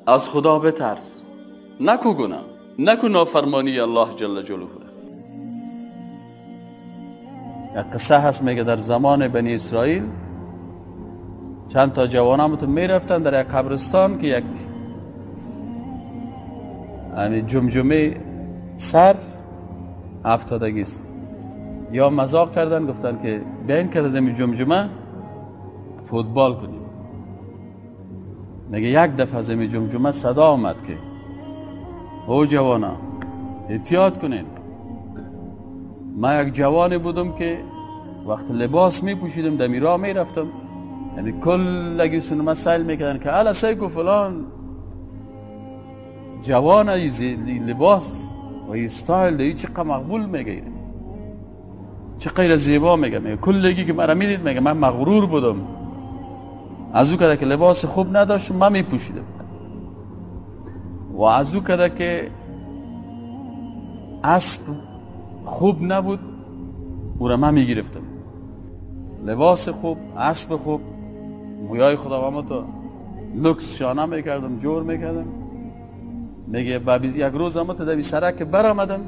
از خدا بترس، نکو گناه، نکو نافرمانی الله جل جلاله. یک قصه هست میگه در زمان بنی اسرائیل چند تا جوان هم میرفتن در یک قبرستان که یک جمجمه سر افتادگی است. یا مذاق کردن گفتن که بیاین که از این جمجمه فوتبال کنیم. میگه یک دفعه از این جمجمه صدا آمد که او جوانا احتیاط کنین. من یک جوانی بودم که وقت لباس می پوشیدم دمی راه می رفتم، یعنی کلگی سنما سیل میکردن که الا سیکو فلان جوان لباس و استایل دی چقدر مقبول میگیره، چقدر زیبا میگه. کلگی که مرا میدید میگه من مغرور بودم از او که لباس خوب نداشتم من میپوشیدم و از او که اسب خوب نبود او را من میگرفتم. لباس خوب، اسب خوب، مویای خدا تو لکس شانه میکردم، جور میکردم. میگه یک روز هم تو در سرک بر آمدم،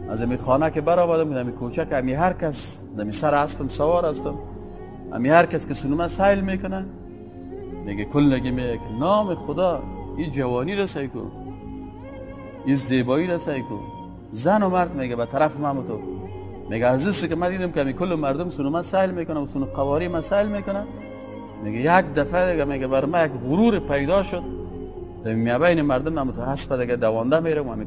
از این خانه که بر آمدم در کوچه که همی هر کس در سر اسبم سوار هستم، همی هر کس که سنومه سیل میکنن. میگه کلگی میگه نام خدا این جوانی رسایی کن، این زیبایی رسایی کن. زن و مرد میگه به طرف تو میگه عزیزی که من دیدم که همی کل مردم سنومه سیل میکنن و سنو قواری من سیل میکنن. میگه یک دفعه دیگه میگه بر من یک غرور پیدا شد در میابین مردم. من حسب دیگه دوانده میرم و همی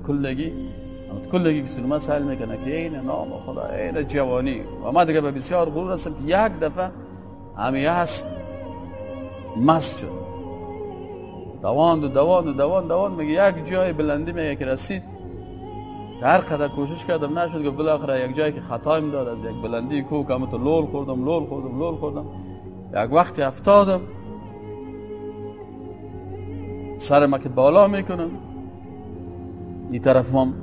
کلگی که سنومه سیل میکنه که این نام خدا این جوانی. و ما دیگه به بسیار غرور هستم که یک دفعه همی هست مست شد. دوان میگه یک جای بلندی میگه که رسید که هر قدر کوشش کردم نشد که بالاخره یک جایی که خطایم داد از یک بلندی کوه که تو لول خوردم. یک وقتی افتادم سر ما که بالا میکنم این طرف هم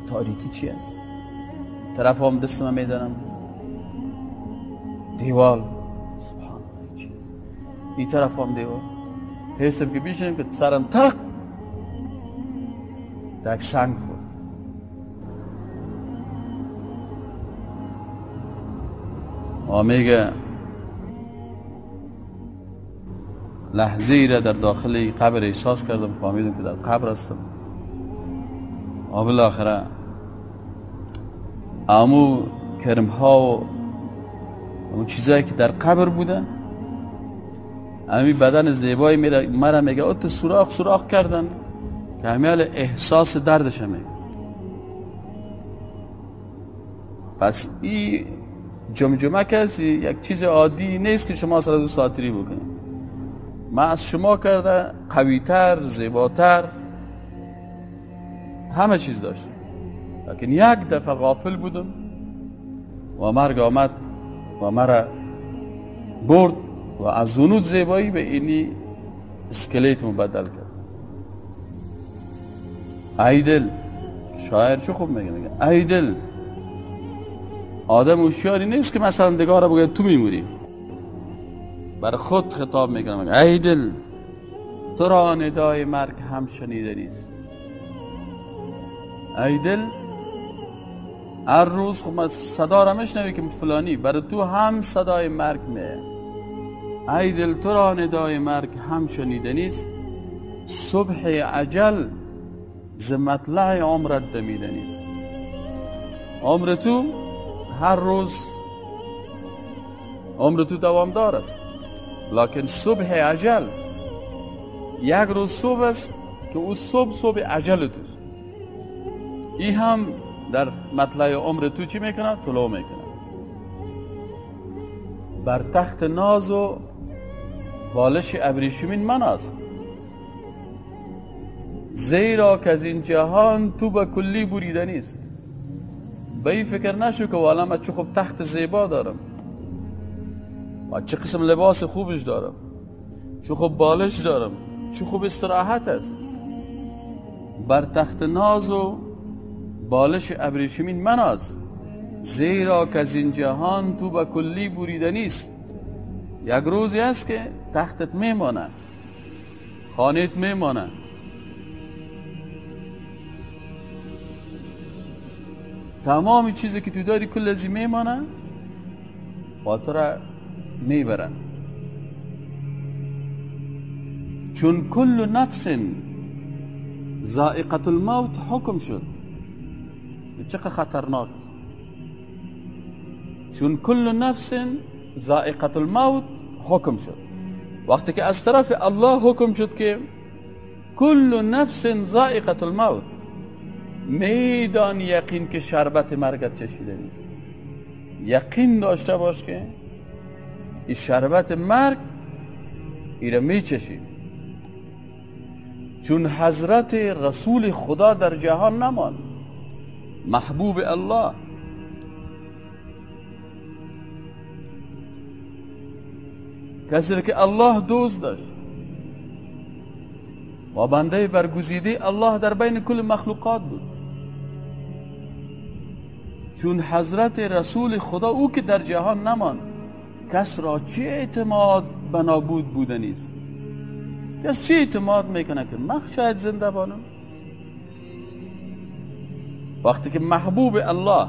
تاریکی چی است، طرف هم دستم میزنم دیوال، سبحان الله چی است، این طرف هم دیوال. حسم که بیشنم که سرم تق یک سنگ خورد. و میگه لحظه ای را در داخل قبر احساس کردم، فهمیدم که در قبر هستم. و بالاخره امو کرم ها و اون چیزایی که در قبر بودن امی بدن زیبایی مرا میگه ات سوراخ کردن که همیال احساس دردش میگه. پس این جمجمه کسی یک چیز عادی نیست که شما سر دو ساتری بکنید. من از شما کرده قویتر، زیباتر، همه چیز داشتم، لیکن یک دفعه غافل بودم و مرگ آمد و مرا برد و از اونود زیبایی به اینی اسکلیت مبدل کرد. ای دل، شاعر چه خوب میگه ای دل، آدم هوشیاری نیست که مثلا دگاره بگه تو میموری، بر خود خطاب میکنه. ای دل، تو را ندای مرگ هم شنیده نیست. ای دل، هر روز خب صدا را میشنوی که فلانی، برای تو هم صدای مرگ میه. ای دل، تو را ندای مرگ هم شنیده نیست. صبح اجل ز مطلع عمرت دمیده نیست. عمر تو هر روز عمر تو دوامدار است، لکن صبح اجل یک روز صبح است که او صبح اجل توست. این هم در مطلع عمر تو چی میکنه؟ طلوع میکنه. بر تخت ناز و بالش ابریشمین من است، زیرا که از این جهان تو به کلی بریده نیست. به این فکر نشو که والا من چه خوب تخت زیبا دارم و چه قسم لباس خوبش دارم، چه خوب بالش دارم، چه خوب استراحت است. بر تخت ناز و بالش ابریشمین من است، زیرا که از این جهان تو به کلی بریده نیست. یک روزی است که تختت میمانه، خانهت میمانه، تمام چیزی که تو داری کل ازی میمانه و تو را میبرن. چون کل نفس ذائقة الموت حکم شد. چقدر خطرناک است. چون کل نفس ذائقة الموت حکم شد. وقتی که از طرف الله حکم شد که کل نفس ذائقة الموت، میدان یقین که شربت مرگت چشیده نیست. یقین داشته باش که این شربت مرگ ایره میچشید. چون حضرت رسول خدا در جهان نمان، محبوب الله، کسی که الله دوست داشت و بنده برگزیده الله در بین کل مخلوقات بود. چون حضرت رسول خدا او که در جهان نمان، کس را چه اعتماد به نابود بودنی است؟ کس چه اعتماد میکنه که من شاید زنده بانم؟ وقتی که محبوب الله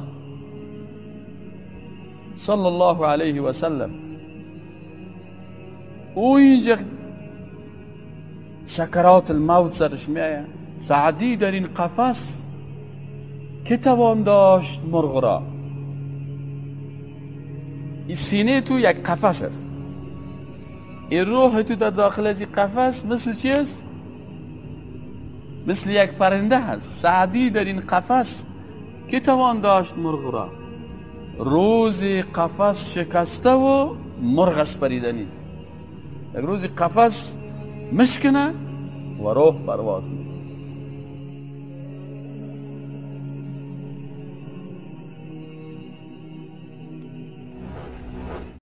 صلی الله علیه و سلم او اینجا سکرات الموت سرش میآید، سعدی در این قفس که توان داشت مرغ را. این سینه تو یک قفس است، این روح تو در داخل از این قفس مثل چی است؟ مثل یک پرنده هست. سعدی در این قفس که توان داشت مرغ را، روز قفس شکسته و مرغش پریده نیست. یک روز قفس مشکنه و روح پرواز میکنه.